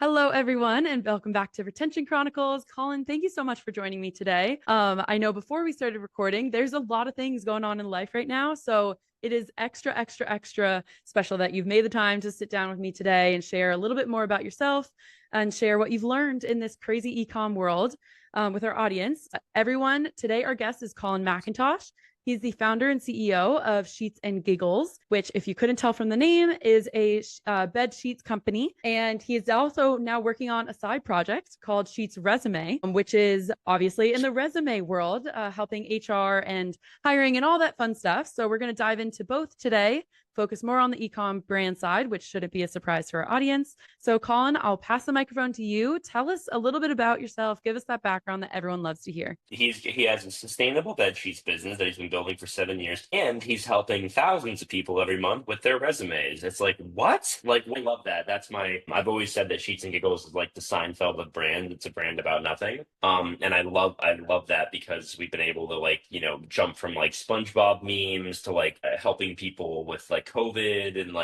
Hello, everyone, and welcome back to Retention Chronicles. Colin, thank you so much for joining me today. I know before we started recording, there's a lot of things going on in life right now. So it is extra special that you've made the time to sit down with me today and share a little bit more about yourself and share what you've learned in this crazy e-com world with our audience. Everyone, today our guest is Colin McIntosh. He's the founder and CEO of Sheets and Giggles, which, if you couldn't tell from the name, is a bed sheets company. And he is also now working on a side project called Sheets Resume, which is obviously in the resume world, helping HR and hiring and all that fun stuff. So we're going to dive into both today, focus more on the e-com brand side, which shouldn't be a surprise to our audience. So Colin, I'll pass the microphone to you. Tell us a little bit about yourself. Give us that background that everyone loves to hear. He has a sustainable bed sheets business that he's been building for 7 years, and he's helping thousands of people every month with their resumes. It's like, what? Like, we love that. I've always said that Sheets and Giggles is like the Seinfeld of brand. It's a brand about nothing. And I love that because we've been able to jump from like SpongeBob memes to helping people with like COVID and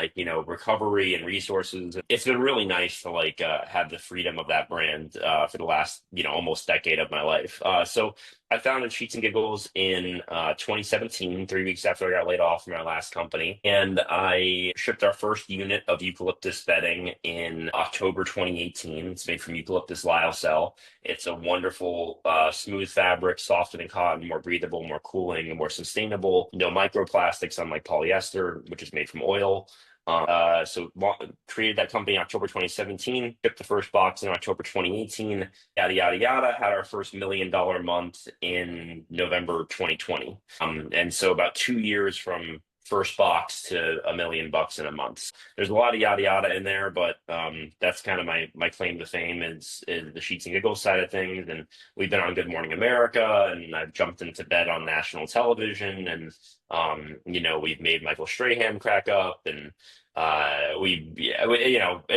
recovery and resources. It's been really nice to have the freedom of that brand for the last almost decade of my life. So I founded Sheets and Giggles in 2017, 3 weeks after I got laid off from our last company, and I shipped our first unit of eucalyptus bedding in October 2018. It's made from eucalyptus lyocell. It's a wonderful, smooth fabric, softer than cotton, more breathable, more cooling, and more sustainable. No microplastics, unlike polyester, which is made from oil. Created that company in October 2017, shipped the first box in October 2018, yada, yada, yada, had our first $1 million month in November 2020. And so about 2 years from first box to $1 million in a month. There's a lot of yada yada in there, but that's kind of my claim to fame is the Sheets and Giggles side of things. And we've been on Good Morning America, and I've jumped into bed on national television, and we've made Michael Strahan crack up, and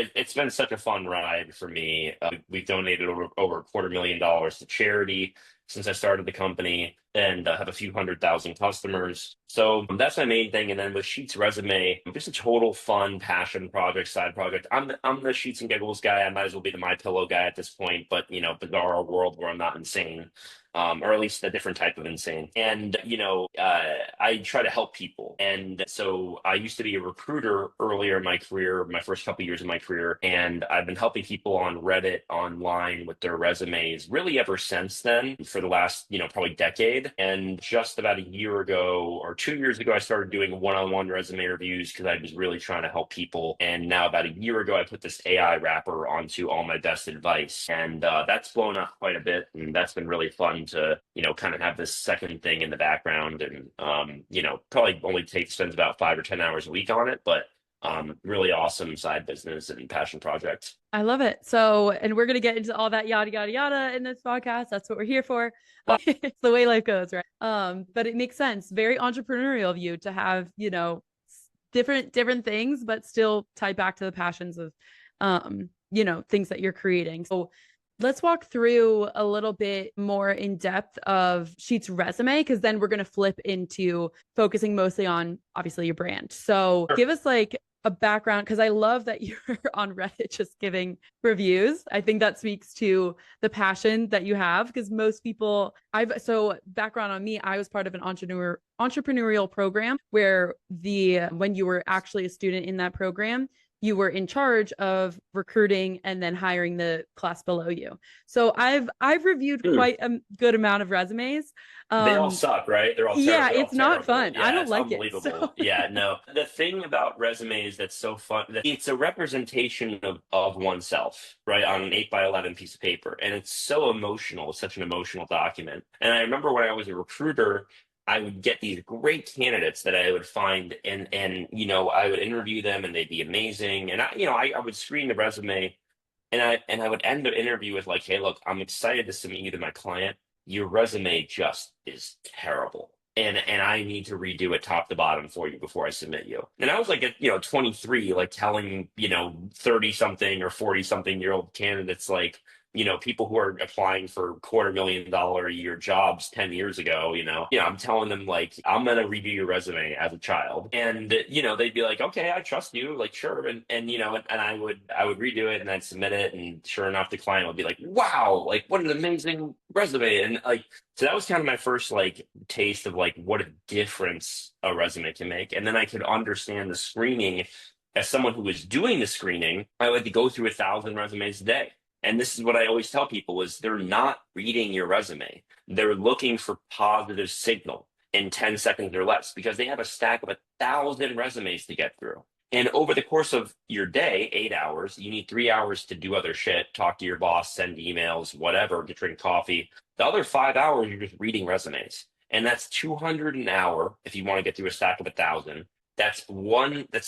it's been such a fun ride for me. We've donated over $250,000 to charity since I started the company, and have a few 100,000 customers. So that's my main thing. And then with Sheets Resume, just a total fun passion project, side project. I'm the Sheets and Giggles guy. I might as well be the My Pillow guy at this point, but bizarre world where I'm not insane. Or at least a different type of insane. And, I try to help people. And so I used to be a recruiter earlier in my career, my first couple of years of my career, and I've been helping people on Reddit online with their resumes really ever since then for the last, probably decade. And just about a year ago or 2 years ago, I started doing one-on-one resume reviews because I was really trying to help people. And now about a year ago, I put this AI wrapper onto all my best advice. And that's blown up quite a bit. And that's been really fun to kind of have this second thing in the background, and probably only spends about 5 or 10 hours a week on it, but really awesome side business and passion project. I love it. So, and we're going to get into all that yada, yada, yada in this podcast. That's what we're here for. It's the way life goes, right? But it makes sense. Very entrepreneurial of you to have, different things, but still tied back to the passions of, things that you're creating. So let's walk through a little bit more in depth of Sheets Resume, because then we're going to flip into focusing mostly on obviously your brand. So give us a background, because I love that you're on Reddit just giving reviews. I think that speaks to the passion that you have, because most people, so background on me, I was part of an entrepreneurial program where when you were actually a student in that program, you were in charge of recruiting and then hiring the class below you. So I've reviewed quite a good amount of resumes. They all suck, right? They're all terrible. Yeah, it's not fun. Yeah, I don't it's like unbelievable. it. So. Yeah, no. The thing about resumes that's so fun, it's a representation of oneself, right, on an 8x11 piece of paper. And it's so emotional. It's such an emotional document. And I remember when I was a recruiter, I would get these great candidates that I would find, and I would interview them, and they'd be amazing. And I would screen the resume, and I would end the interview with like, "Hey, look, I'm excited to submit you to my client. Your resume just is terrible, and I need to redo it top to bottom for you before I submit you." And I was like, at 23, like telling 30 something or 40 something year old candidates like, people who are applying for $250,000 a year jobs 10 years ago, I'm telling them like, I'm going to redo your resume as a child. And, they'd be like, okay, I trust you. Like, sure. And I would redo it and I'd submit it. And sure enough, the client would be like, wow, like what an amazing resume. And like, so that was kind of my first like taste of like what a difference a resume can make. And then I could understand the screening. As someone who was doing the screening, I had to go through 1,000 resumes a day. And this is what I always tell people is they're not reading your resume. They're looking for positive signal in 10 seconds or less because they have a stack of 1,000 resumes to get through. And over the course of your day, 8 hours, you need 3 hours to do other shit, talk to your boss, send emails, whatever, to drink coffee. The other 5 hours, you're just reading resumes. And that's 200 an hour if you want to get through a stack of 1,000. That's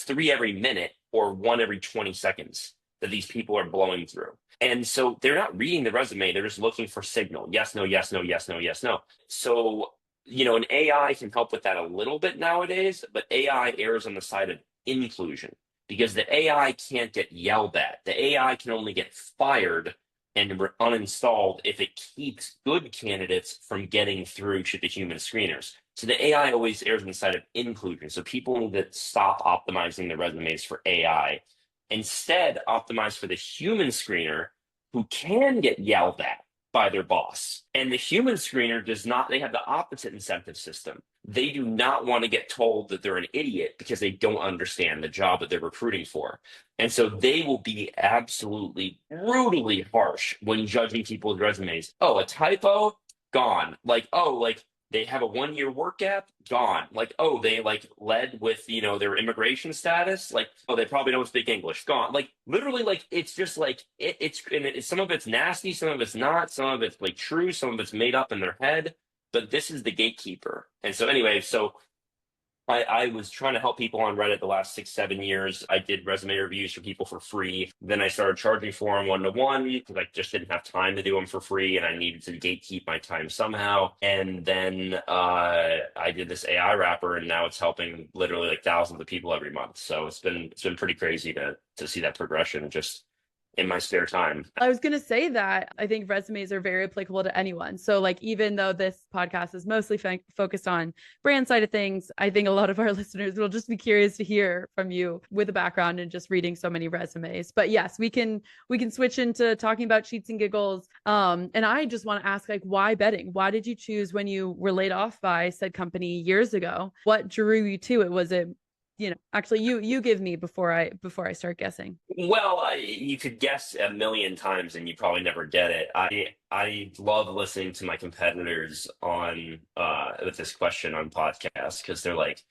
three every minute or one every 20 seconds that these people are blowing through. And so they're not reading the resume. They're just looking for signal. Yes, no, yes, no, yes, no, yes, no. So, an AI can help with that a little bit nowadays, but AI errs on the side of inclusion because the AI can't get yelled at. The AI can only get fired and uninstalled if it keeps good candidates from getting through to the human screeners. So the AI always errs on the side of inclusion. So people need to stop optimizing their resumes for AI. Instead, optimize for the human screener who can get yelled at by their boss. And the human screener does not, they have the opposite incentive system. They do not want to get told that they're an idiot because they don't understand the job that they're recruiting for. And so they will be absolutely brutally harsh when judging people's resumes. Oh, a typo? Gone. Like, oh, like they have a 1 year work gap, gone. Like, oh, they like led with, their immigration status. Like, oh, they probably don't speak English, gone. Like, literally, like, it's just like, some of it's nasty, some of it's not, some of it's like true, some of it's made up in their head. But this is the gatekeeper. And so, anyway, I was trying to help people on Reddit the last 6, 7 years. I did resume reviews for people for free. Then I started charging for them 1-to-1 because I just didn't have time to do them for free, and I needed to gatekeep my time somehow. And then I did this AI wrapper, and now it's helping literally like thousands of people every month. So it's been pretty crazy to see that progression just in my spare time. I was going to say that I think resumes are very applicable to anyone. So like, even though this podcast is mostly focused on brand side of things, I think a lot of our listeners will just be curious to hear from you with a background in just reading so many resumes. But yes, we can switch into talking about Sheets and Giggles. And I just want to ask, like, why bedding? Why did you choose when you were laid off by said company years ago? What drew you to it? Was it actually you give me before I start guessing. Well, you could guess a million times and you probably never get it. I love listening to my competitors on with this question on podcasts because they're like,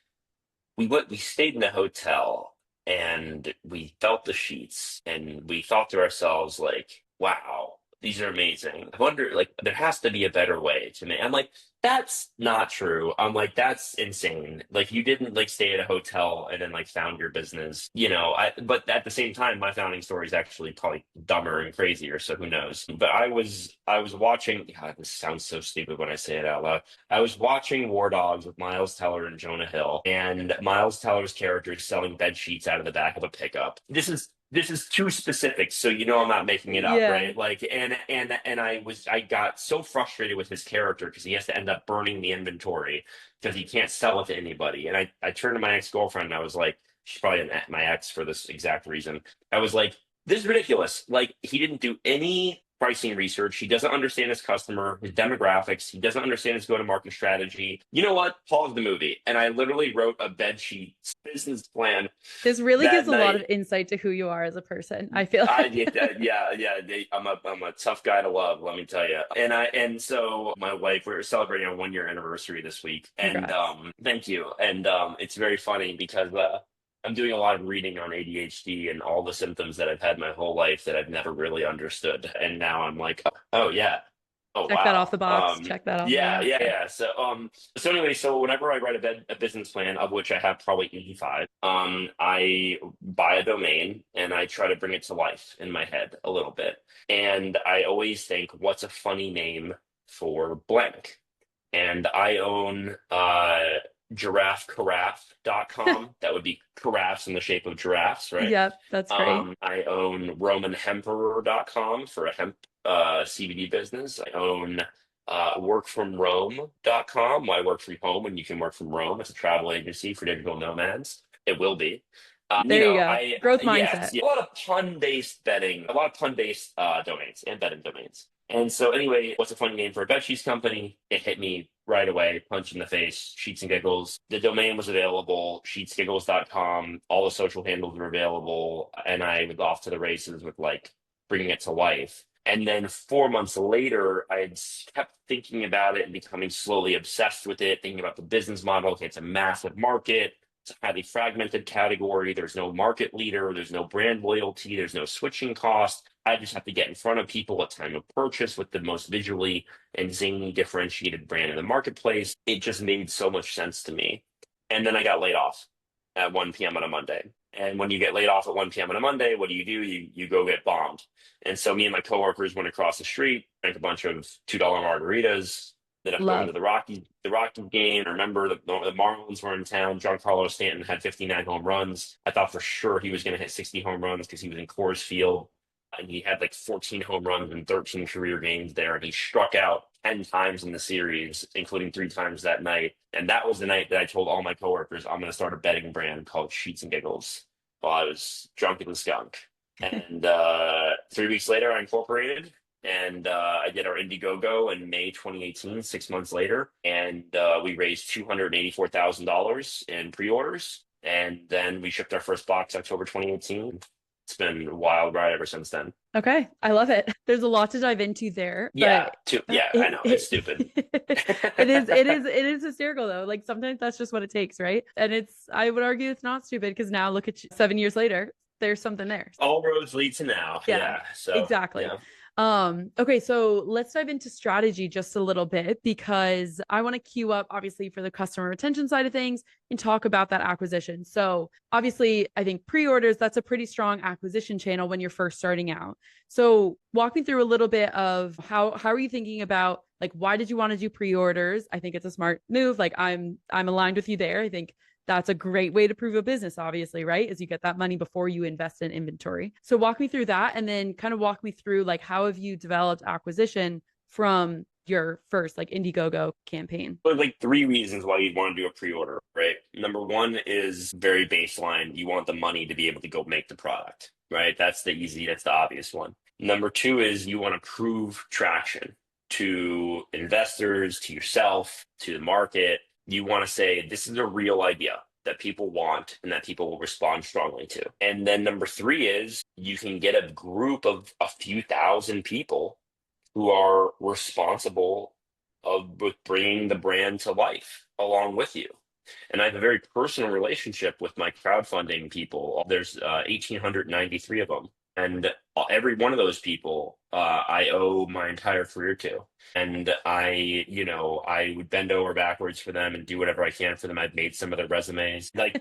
we stayed in a hotel and we felt the sheets and we thought to ourselves like, wow, these are amazing. I wonder, like, there has to be a better way to make. I'm like, that's not true. I'm like, that's insane. Like, you didn't like stay at a hotel and then like found your business, but at the same time, my founding story is actually probably dumber and crazier. So who knows? But I was watching, God, this sounds so stupid when I say it out loud. I was watching War Dogs with Miles Teller and Jonah Hill, and Miles Teller's character is selling bed sheets out of the back of a pickup. This is too specific, so I'm not making it up, Yeah. right? Like, and I got so frustrated with his character because he has to end up burning the inventory because he can't sell it to anybody. And I turned to my ex-girlfriend and I was like, she's probably my ex for this exact reason. I was like, this is ridiculous. Like, he didn't do any pricing research. He doesn't understand his customer, his demographics. He doesn't understand his go-to-market strategy. You know what? Pause the movie. And I literally wrote a bedsheet business plan. This really gives a lot of insight to who you are as a person. I feel like. I'm a tough guy to love, let me tell you. And so my wife, we're celebrating our 1 year anniversary this week. And thank you. And it's very funny because I'm doing a lot of reading on ADHD and all the symptoms that I've had my whole life that I've never really understood. And now I'm like, oh yeah. Oh, check that off the box. Check that off. Yeah. So anyway, so whenever I write a business plan, of which I have probably 85, I buy a domain and I try to bring it to life in my head a little bit. And I always think, what's a funny name for blank? And I own giraffecarafe.com. That would be carafes in the shape of giraffes, right? Yep, that's great. I own romanhemperor.com for a hemp CBD business. I own workfromrome.com. I work from home and you can work from Rome. It's a travel agency for digital nomads. It will be. There you go. Growth Yes, mindset. yeah, a lot of pun-based betting, a lot of pun-based domains and betting domains. And so anyway, what's a fun game for a bed sheets company? It hit me right away, punch in the face, Sheets and Giggles. The domain was available, sheetsgiggles.com. All the social handles were available. And I was off to the races with like bringing it to life. And then 4 months later, I had kept thinking about it and becoming slowly obsessed with it, thinking about the business model. Okay, it's a massive market. It's a highly fragmented category. There's no market leader. There's no brand loyalty. There's no switching cost. I just have to get in front of people at time of purchase with the most visually and zany differentiated brand in the marketplace. It just made so much sense to me. And then I got laid off at 1 p.m. on a Monday. And when you get laid off at 1 p.m. on a Monday, what do? You go get bombed. And so me and my coworkers went across the street, drank a bunch of $2 margaritas, ended up going to Love. the Rockies game. I remember the Marlins were in town. Giancarlo Stanton had 59 home runs. I thought for sure he was going to hit 60 home runs because he was in Coors Field. And he had like 14 home runs in 13 career games there. And he struck out 10 times in the series, including 3 times that night. And that was the night that I told all my coworkers, I'm going to start a betting brand called Sheets and Giggles while I was drunk in the skunk. And 3 weeks later, I incorporated. And I did our Indiegogo in May 2018, 6 months later. And we raised $284,000 in pre-orders. And then we shipped our first box October 2018. It's been a wild ride ever since then. Okay, I love it. There's a lot to dive into there. Yeah, I know. It's It, stupid. it is hysterical though. Like sometimes that's just what it takes, right? And I would argue it's not stupid because now look at you, 7 years later, there's something there. All roads lead to now. Yeah, So exactly. yeah. Okay, so let's dive into strategy just a little bit because I want to queue up obviously for the customer retention side of things and talk about that acquisition. So obviously, I think pre-orders, that's a pretty strong acquisition channel when you're first starting out. So walk me through a little bit of how are you thinking about like why did you want to do pre-orders? I think it's a smart move. Like I'm aligned with you there. I think that's a great way to prove a business, obviously, right? Is you get that money before you invest in inventory. So walk me through that and then kind of walk me through like how have you developed acquisition from your first like Indiegogo campaign? But like 3 reasons why you'd want to do a pre-order, right? Number one is very baseline. You want the money to be able to go make the product, right? That's the obvious one. Number two is you want to prove traction to investors, to yourself, to the market. You want to say, this is a real idea that people want and that people will respond strongly to. And then number three is you can get a group of a few thousand people who are responsible with bringing the brand to life along with you. And I have a very personal relationship with my crowdfunding people. There's 1,893 of them. And every one of those people, I owe my entire career to. And I would bend over backwards for them and do whatever I can for them. I've made some of their resumes. The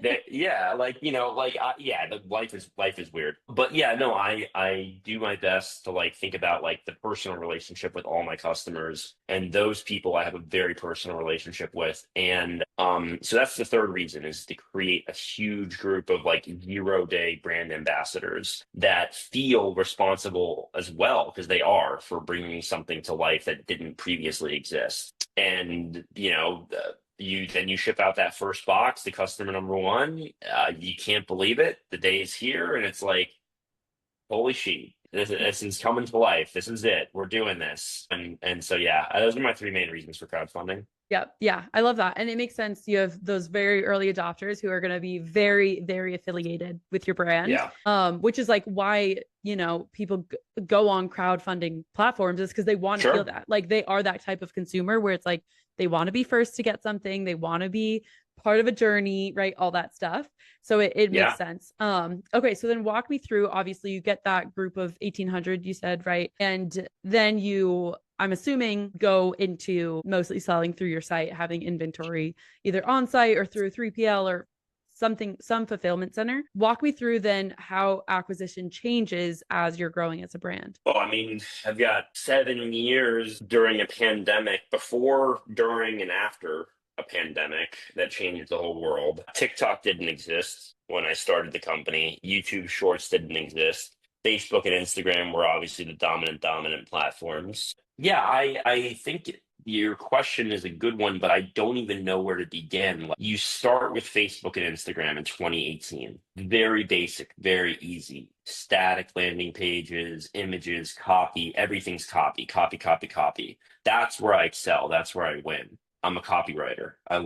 life is weird. But yeah, no, I do my best to like think about like the personal relationship with all my customers. And those people I have a very personal relationship with. And so that's the third reason is to create a huge group of like 0-day brand ambassadors that feel responsible as well, because they are, for bringing something to life that didn't previously exist. And you ship out that first box to customer number one. You can't believe it. The day is here, and it's like, holy shit, this is coming to life. This is it. We're doing this. And so yeah, those are my 3 main reasons for crowdfunding. Yeah, I love that. And it makes sense. You have those very early adopters who are going to be very, very affiliated with your brand. Yeah. Which is like why, people go on crowdfunding platforms is because they want to feel that. Like they are that type of consumer where it's like they want to be first to get something. They want to be part of a journey, right? All that stuff. So it makes sense. Okay. So then walk me through, obviously you get that group of 1,800, you said, right? And then I'm assuming go into mostly selling through your site, having inventory either on site or through a 3PL or some fulfillment center. Walk me through then how acquisition changes as you're growing as a brand. Well, I mean, I've got 7 years during a pandemic, before, during, and after a pandemic that changed the whole world. TikTok didn't exist when I started the company. YouTube Shorts didn't exist. Facebook and Instagram were obviously the dominant platforms. Yeah, I think your question is a good one, but I don't even know where to begin. Like, you start with Facebook and Instagram in 2018. Very basic, very easy. Static landing pages, images, copy, everything's copy, copy, copy, copy. That's where I excel. That's where I win. I'm a copywriter. I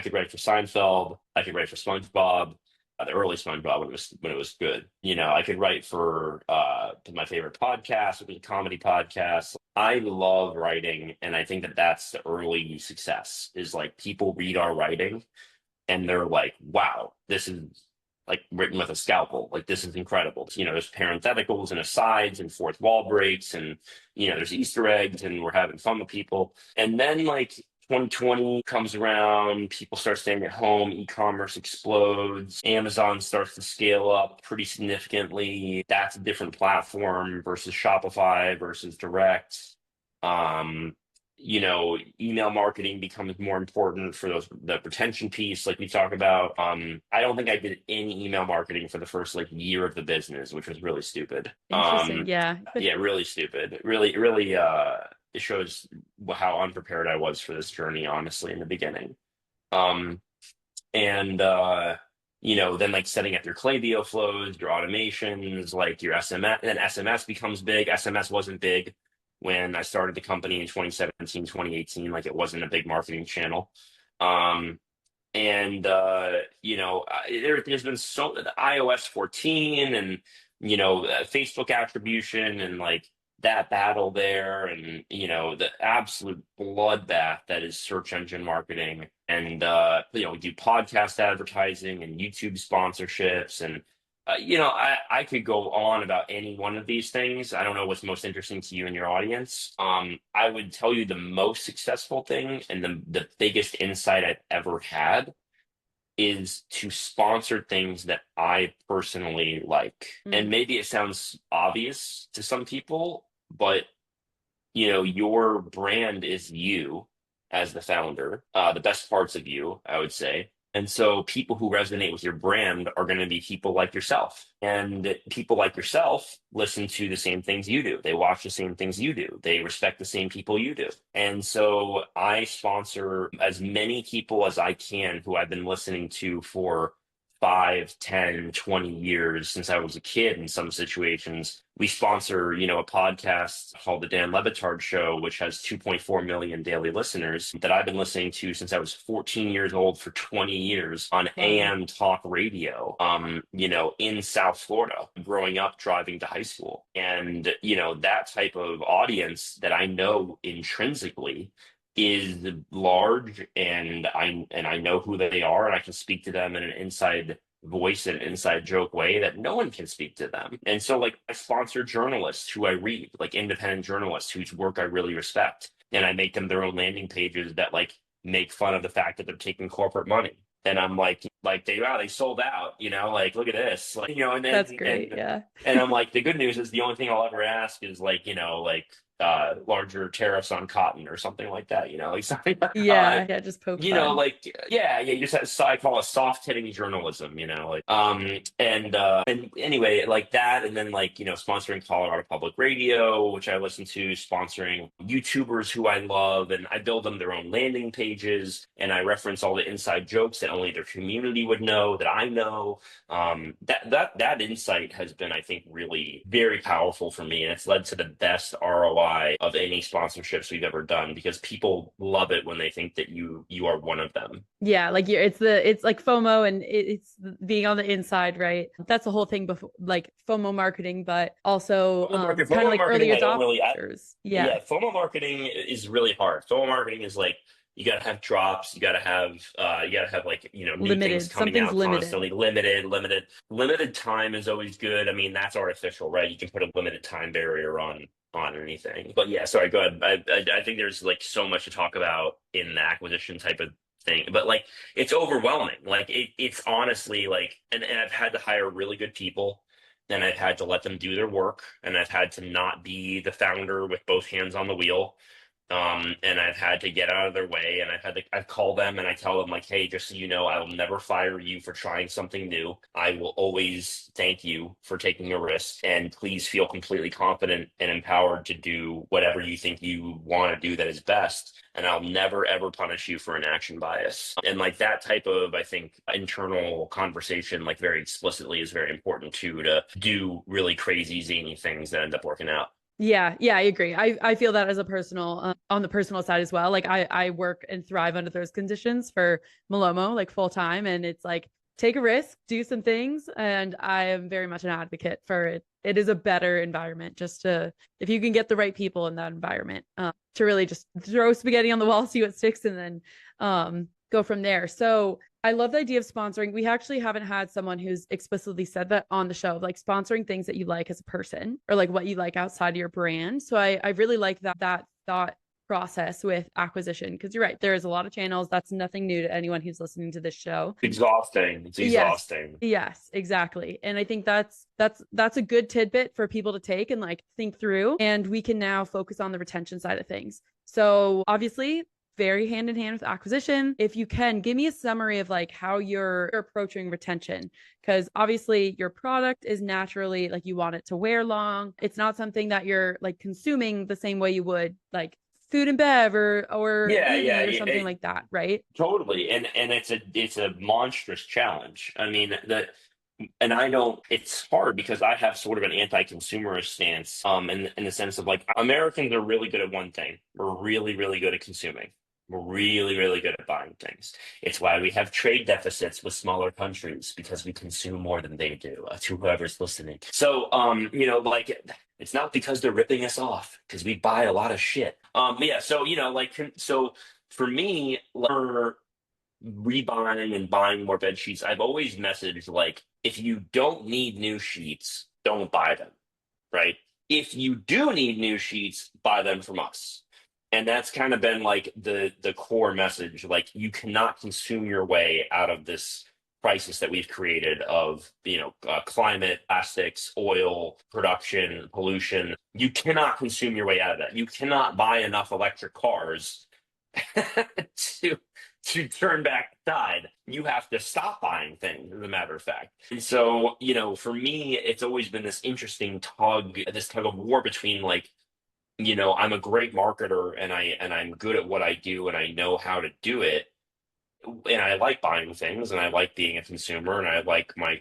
could write for Seinfeld, I could write for SpongeBob, the early SpongeBob when it was good. I could write for my favorite podcast, which was a comedy podcast. I love writing, and I think that that's the early success is like people read our writing and they're like, "Wow, this is like written with a scalpel. Like this is incredible." There's parentheticals and asides and fourth wall breaks, and there's Easter eggs, and we're having fun with people. And then like 2020 comes around, people start staying at home, e-commerce explodes, Amazon starts to scale up pretty significantly. That's a different platform versus Shopify versus direct. Um, Email marketing becomes more important for the retention piece, like we talk about. I don't think I did any email marketing for the first like year of the business, which was really stupid. Interesting. Yeah. Yeah, really stupid. Really, it shows how unprepared I was for this journey, honestly, in the beginning. Um, and then like setting up your Klaviyo flows, your automations, like your SMS, and then SMS becomes big. SMS wasn't big when I started the company in 2017, 2018. Like it wasn't a big marketing channel. Um, and there's been the iOS 14 and Facebook attribution and like that battle there, and the absolute bloodbath that is search engine marketing. And we do podcast advertising and YouTube sponsorships, and I could go on about any one of these things. I don't know what's most interesting to you and your audience. I would tell you the most successful thing and the biggest insight I've ever had is to sponsor things that I personally like. And maybe it sounds obvious to some people, but your brand is you as the founder, the best parts of you, I would say. And so people who resonate with your brand are going to be people like yourself. And people like yourself listen to the same things you do. They watch the same things you do. They respect the same people you do. And so I sponsor as many people as I can who I've been listening to for 5, 10, 20 years since I was a kid in some situations. We sponsor, a podcast called The Dan Le Batard Show, which has 2.4 million daily listeners that I've been listening to since I was 14 years old for 20 years on AM talk radio, in South Florida, growing up driving to high school. And, that type of audience that I know intrinsically is large, and I know who they are, and I can speak to them in an inside voice and inside joke way that no one can speak to them. And so like I sponsor journalists who I read, like independent journalists whose work I really respect, and I make them their own landing pages that like make fun of the fact that they're taking corporate money. And I'm like they sold out, like look at this, like and then, That's great. Yeah. And I'm like, the good news is the only thing I'll ever ask is like larger tariffs on cotton or something like that, like something. Yeah, just poke fun. You just have, I call it soft hitting journalism, and anyway, like that, and then sponsoring Colorado Public Radio, which I listen to, sponsoring YouTubers who I love, and I build them their own landing pages, and I reference all the inside jokes that only their community would know, that I know. That insight has been, I think, really very powerful for me, and it's led to the best ROI of any sponsorships we've ever done, because people love it when they think that you are one of them. Yeah, like it's like FOMO, and it's being on the inside, right? That's the whole thing before, like FOMO marketing, but also kind of like early adopters. Yeah, FOMO marketing is really hard. FOMO marketing is like, you got to have drops. You got to have like, new limited things coming out constantly. Limited time is always good. I mean, that's artificial, right? You can put a limited time barrier on anything. But yeah, sorry, go ahead. I think there's like so much to talk about in the acquisition type of thing, but like it's overwhelming. Like it's honestly like, and I've had to hire really good people, and I've had to let them do their work, and I've had to not be the founder with both hands on the wheel. And I've had to get out of their way, and I call them and I tell them like, hey, just so you know, I will never fire you for trying something new. I will always thank you for taking a risk, and please feel completely confident and empowered to do whatever you think you want to do that is best. And I'll never ever punish you for an action bias. And like that type of, I think, internal conversation, like very explicitly, is very important too, to do really crazy zany things that end up working out. Yeah, I agree. I feel that as a personal on the personal side as well. Like I work and thrive under those conditions for Malomo, like full time, and it's like take a risk, do some things, and I am very much an advocate for it. It is a better environment just to if you can get the right people in that environment to really just throw spaghetti on the wall, see what sticks, and then go from there. So I love the idea of sponsoring. We actually haven't had someone who's explicitly said that on the show, like sponsoring things that you like as a person or like what you like outside of your brand. So I really like that thought process with acquisition because you're right. There's a lot of channels. That's nothing new to anyone who's listening to this show. Exhausting. It's Yes. exhausting. Yes, exactly. And I think that's a good tidbit for people to take and like think through. And we can now focus on the retention side of things. So obviously very hand in hand with acquisition. If you can, give me a summary of like how you're approaching retention, because obviously your product is naturally like you want it to wear long. It's not something that you're like consuming the same way you would like food and bev or Yeah, beauty or something like that, right? totally. And it's a monstrous challenge. I mean, and I don't, it's hard because I have sort of an anti-consumerist stance, in the sense of like Americans are really good at one thing. We're really, really good at consuming. We're really, really good at buying things. It's why we have trade deficits with smaller countries because we consume more than they do, to whoever's listening. So, like it's not because they're ripping us off because we buy a lot of shit. Yeah. So, so for me, rebuying and buying more bed sheets, I've always messaged like, if you don't need new sheets, don't buy them, right? If you do need new sheets, buy them from us. And that's kind of been like the core message. Like you cannot consume your way out of this crisis that we've created of climate, plastics, oil production, pollution. You cannot consume your way out of that. You cannot buy enough electric cars to turn back the tide. You have to stop buying things, as a matter of fact. And so, for me, it's always been this interesting this tug of war between like, I'm a great marketer and I'm good at what I do and I know how to do it. And I like buying things and I like being a consumer and I like my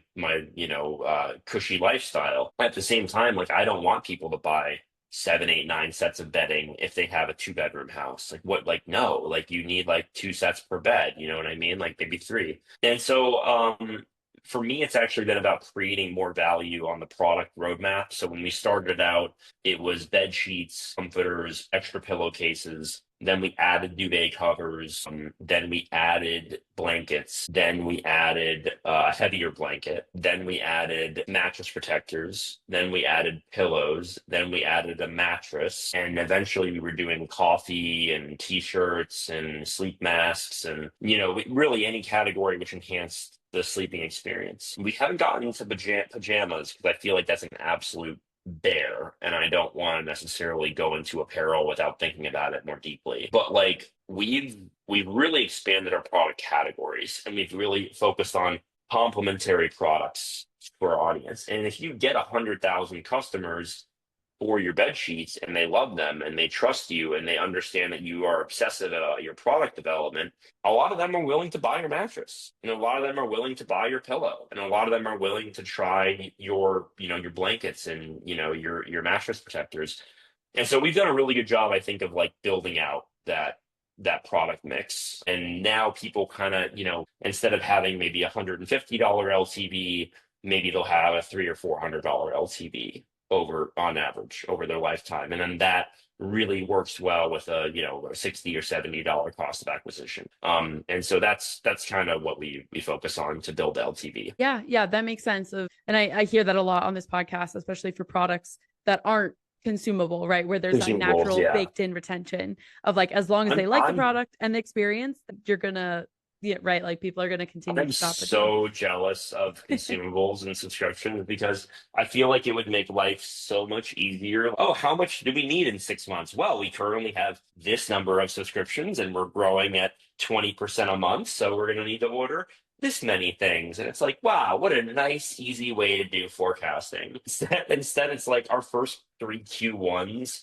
cushy lifestyle. At the same time, like I don't want people to buy 7, 8, 9 sets of bedding if they have a 2-bedroom house. Like what, like, no, like you need like 2 sets per bed, you know what I mean? Like maybe 3. And so, for me, it's actually been about creating more value on the product roadmap. So when we started out, it was bed sheets, comforters, extra pillowcases. Then we added duvet covers. Then we added blankets. Then we added a heavier blanket. Then we added mattress protectors. Then we added pillows. Then we added a mattress. And eventually we were doing coffee and t-shirts and sleep masks and, really any category which enhanced the sleeping experience. We haven't gotten into pajamas because I feel like that's an absolute bear and I don't want to necessarily go into apparel without thinking about it more deeply. But like we've really expanded our product categories and we've really focused on complementary products for our audience. And if you get 100,000 customers for your bed sheets and they love them and they trust you and they understand that you are obsessive about your product development, a lot of them are willing to buy your mattress and a lot of them are willing to buy your pillow and a lot of them are willing to try your blankets and your mattress protectors. And so we've done a really good job, I think, of like building out that product mix. And now people kind of, instead of having maybe $150 LTV, maybe they'll have a $300 or $400 LTV on average over their lifetime. And then that really works well with a $60 or $70 cost of acquisition. And so that's kind of what we focus on to build LTV. Yeah, that makes sense. And I hear that a lot on this podcast, especially for products that aren't consumable, right? Where there's that natural baked in retention of like, as long as they like the product and the experience, you're gonna yeah, right. Like people are going to continue I'm to shop with you. so jealous of consumables and subscriptions because I feel like it would make life so much easier. Oh, how much do we need in 6 months? Well, we currently have this number of subscriptions and we're growing at 20% a month. So we're going to need to order this many things. And it's like, wow, what a nice, easy way to do forecasting. Instead it's like our first three Q1s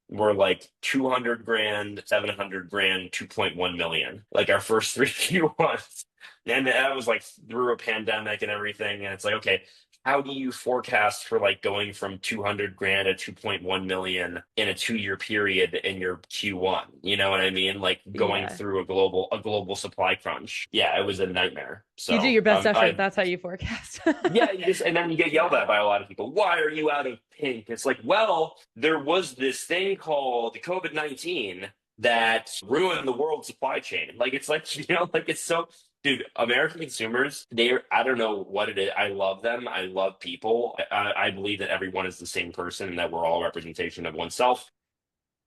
were like 200 grand, 700 grand, 2.1 million. Like our first three Q1s. And that was like through a pandemic and everything. And it's like, okay, how do you forecast for like going from 200 grand to 2.1 million in a 2 year period in your Q1? You know what I mean? Like going Yeah. through a global supply crunch. Yeah, it was a nightmare. You do So your best effort. I That's how you forecast. yeah, and then you get yelled Yeah. at by a lot of people. Why are you out of pink? It's like, well, there was this thing called COVID-19 that ruined the world supply chain. Like, it's like, like it's so, dude, American consumers, I don't know what it is. I love them. I love people. I believe that everyone is the same person and that we're all a representation of oneself.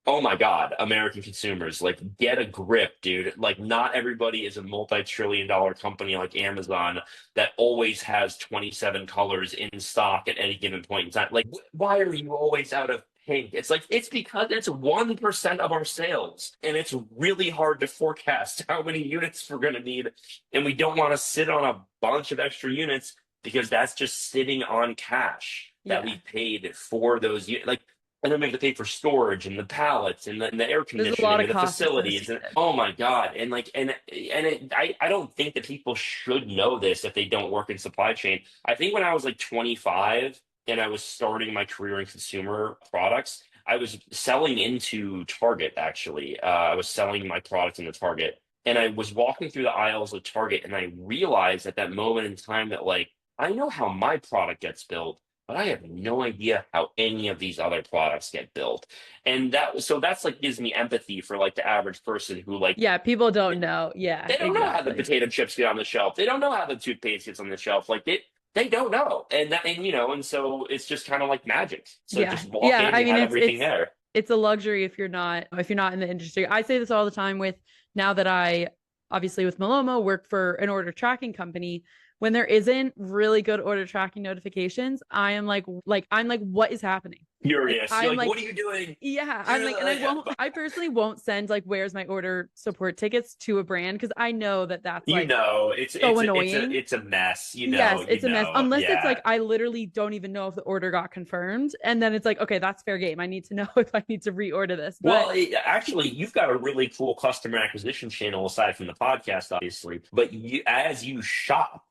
Oh my God, American consumers, like get a grip, dude. Like not everybody is a multi-trillion dollar company like Amazon that always has 27 colors in stock at any given point in time. Like, why are you always out of pink? It's like, it's because it's 1% of our sales and it's really hard to forecast how many units we're going to need. And we don't want to sit on a bunch of extra units because that's just sitting on cash that Yeah. we paid for those units. Like, and then we have to pay for storage and the pallets and the air There's a lot conditioning of and the costs facilities and associated. oh my God. And like I don't think that people should know this if they don't work in supply chain. I think when I was like 25 and I was starting my career in consumer products, I was selling into Target actually. I was selling my product into Target. And I was walking through the aisles of Target and I realized at that moment in time that like I know how my product gets built, but I have no idea how any of these other products get built. And that's like gives me empathy for like the average person who like Yeah. People don't know. Yeah, they don't know how the exactly. potato chips get on the shelf. They don't know how the toothpaste gets on the shelf. Like they don't know. And so it's just kind of like magic. So Yeah. just walk Yeah. in, I you mean, have everything there. it's a luxury if you're not in the industry. I say this all the time with now that I obviously with Maloma work for an order tracking company. When there isn't really good order tracking notifications, I am like, what is happening? Like Furious. You're I'm like, like, what are you doing? yeah, I'm like, and Yeah. I personally won't send like, where's my order support tickets to a brand because I know that that's like It's so it's a, it's a annoying. it's a mess. Yes, it's a mess. Unless it's Yeah. like I literally don't even know if the order got confirmed. And then it's like, okay, that's fair game. I need to know if I need to reorder this. But Well, actually, you've got a really cool customer acquisition channel aside from the podcast, obviously. But as you shop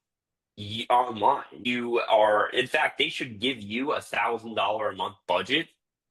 online, in fact, they should give you $1,000 a month budget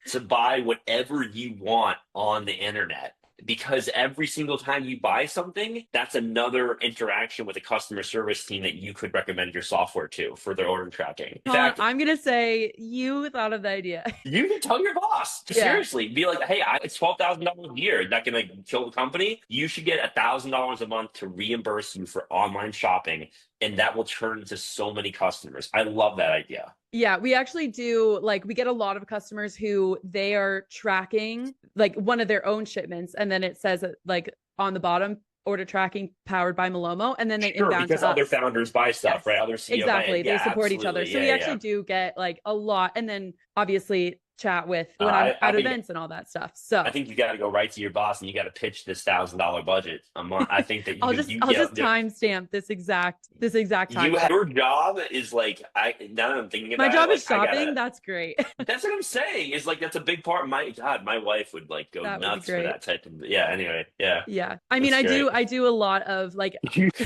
to buy whatever you want on the internet. Because every single time you buy something, that's another interaction with a customer service team that you could recommend your software to for their order tracking. In Colin, fact, I'm gonna say you thought of the idea. you can tell your boss. Yeah. Seriously, be like, "Hey, it's $12,000 a year. That gonna kill the company. You should get $1,000 a month to reimburse you for online shopping, and that will turn into so many customers." I love that idea. Yeah, we actually do like we get a lot of customers who they are tracking like one of their own shipments and then it says like on the bottom order tracking powered by Malomo and then they Sure, inbound because to other us. founders buy stuff, Yes. right? Other CEO buy. Exactly. They Yeah, support each other. absolutely. So Yeah, we yeah, actually yeah. do get like a lot and then obviously chat with when I'm I at think events and all that stuff. I So think you got to go right to your boss and you got to pitch this $1,000 budget a month. I think that I'll just timestamp this exact timestamp. your job is like now that I'm thinking My about it, job is like I shopping. gotta. That's great. That's what I'm saying. Is like that's a big part. My God, my wife would like go That would be nuts for great. that type of. Yeah. Anyway, yeah, Yeah. I mean, that's great. I do a lot of like,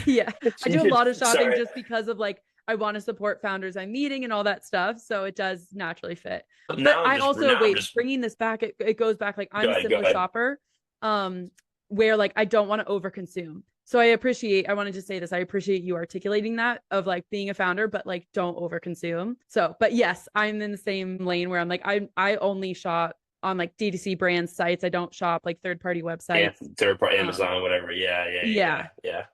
yeah, I do a lot of shopping Sorry. just because of like, I want to support founders I'm meeting and all that stuff. So it does naturally fit. But I also, Now I'm wait, just bringing this back, it goes back like I'm go a ahead. Go simple ahead. shopper, where like I don't want to overconsume. So I wanted to say this. I appreciate you articulating that of like being a founder, but like don't overconsume. So, but yes, I'm in the same lane where I'm like, I only shop on like DTC brand sites. I don't shop like third-party Yeah, websites. third party Um, Amazon, whatever. yeah, all Yeah.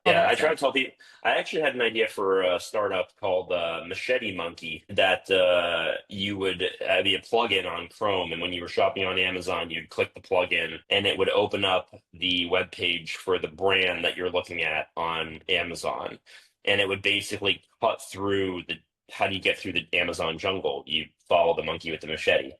that I try stuff. to tell people. I actually had an idea for a startup called Machete Monkey that you would be a plugin on Chrome, and when you were shopping on Amazon, you'd click the plugin, and it would open up the web page for the brand that you're looking at on Amazon, and it would basically cut through the. How do you get through the Amazon jungle? You follow the monkey with the machete,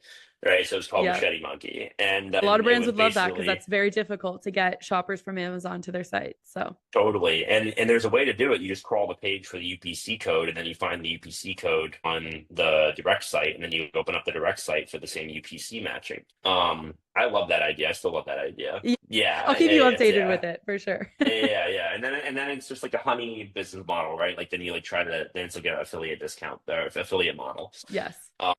right? So it's called Yeah. Machete Monkey, A lot and of it brands would would love that because basically that's very difficult to get shoppers from Amazon to their site. So, totally. And there's a way to do it. You just crawl the page for the UPC code, and then you find the UPC code on the direct site, and then you open up the direct site for the same UPC matching. I love that idea. I still love that idea. yeah, I'll Yeah, keep you it's updated yeah. with it for sure. And then it's just like a honey business model, right? Like then you like try to then it's like an affiliate discount or affiliate model. Yes.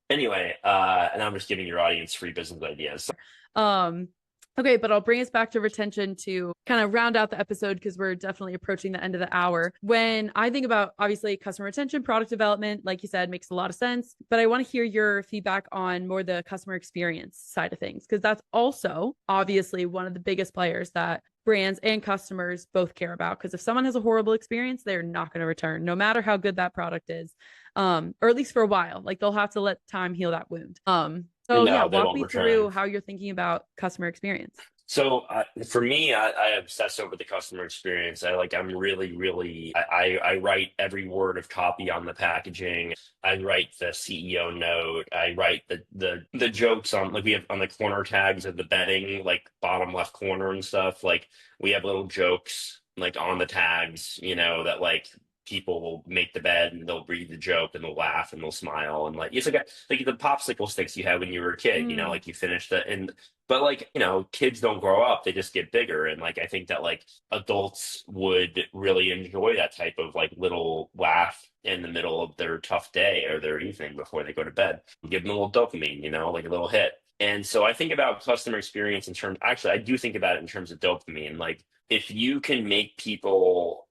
Anyway, and I'm just giving your audience free business ideas. Um, okay, but I'll bring us back to retention to kind of round out the episode because we're definitely approaching the end of the hour. When I think about obviously customer retention, product development, like you said, makes a lot of sense. But I want to hear your feedback on more the customer experience side of things, because that's also obviously one of the biggest players that brands and customers both care about. Because if someone has a horrible experience, they're not going to return, no matter how good that product is. Or at least for a while. Like they'll have to let time heal that wound. So yeah, No, they walk won't me return. through how you're thinking about customer experience. So for me, I obsess over the customer experience. I'm really, really, I write every word of copy on the packaging. I write the CEO note. I write the jokes on like we have on the corner tags of the bedding, like bottom left corner and stuff. Like we have little jokes like on the tags, that like people will make the bed and they'll read the joke and they'll laugh and they'll smile and like it's like the popsicle sticks you had when you were a kid, Mm, like you finished it and but like, kids don't grow up, they just get bigger. And like I think that like adults would really enjoy that type of like little laugh in the middle of their tough day or their evening before they go to bed. Give them a little dopamine, like a little hit. And so I think about customer experience in terms, actually, I do think about it in terms of dopamine. Like if you can make people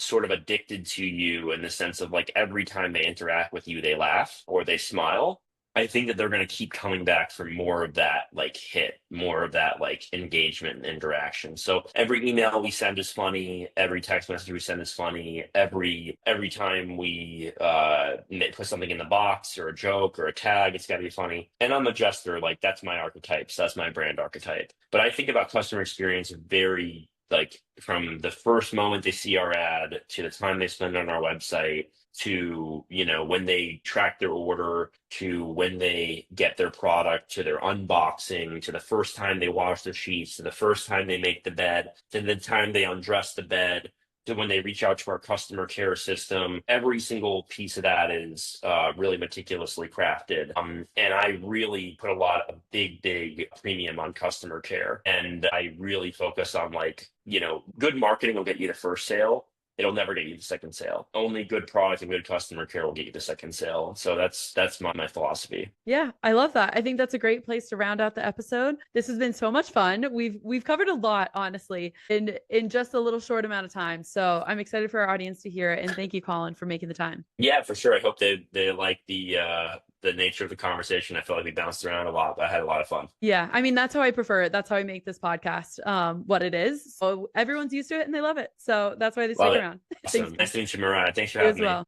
sort of addicted to you in the sense of like every time they interact with you, they laugh or they smile. I think that they're going to keep coming back for more of that like hit, more of that like engagement and interaction. So every email we send is funny, every text message we send is funny, every time we put something in the box or a joke or a tag, it's got to be funny. And I'm a jester, like that's my archetype, so that's my brand archetype. But I think about customer experience very like from the first moment they see our ad to the time they spend on our website to when they track their order to when they get their product to their unboxing to the first time they wash their sheets to the first time they make the bed to the time they undress the bed to when they reach out to our customer care system. Every single piece of that is really meticulously crafted. And I really put a lot of big premium on customer care. And I really focus on like, good marketing will get you the first sale. It'll never get you the second sale. Only good product and good customer care will get you the second sale. So that's my philosophy. Yeah, I love that. I think that's a great place to round out the episode. This has been so much fun. We've covered a lot, honestly, in just a little short amount of time. So I'm excited for our audience to hear it. And thank you, Colin, for making the time. Yeah, for sure. I hope they like the nature of the conversation. I feel like we bounced around a lot, but I had a lot of fun. Yeah, I mean that's how I prefer it. That's how I make this podcast what it is. So everyone's used to it and they love it. So that's why they stick Love it. around. Thanks, Awesome. man. Nice to meet you, Mariah. Thanks for You as having me. well.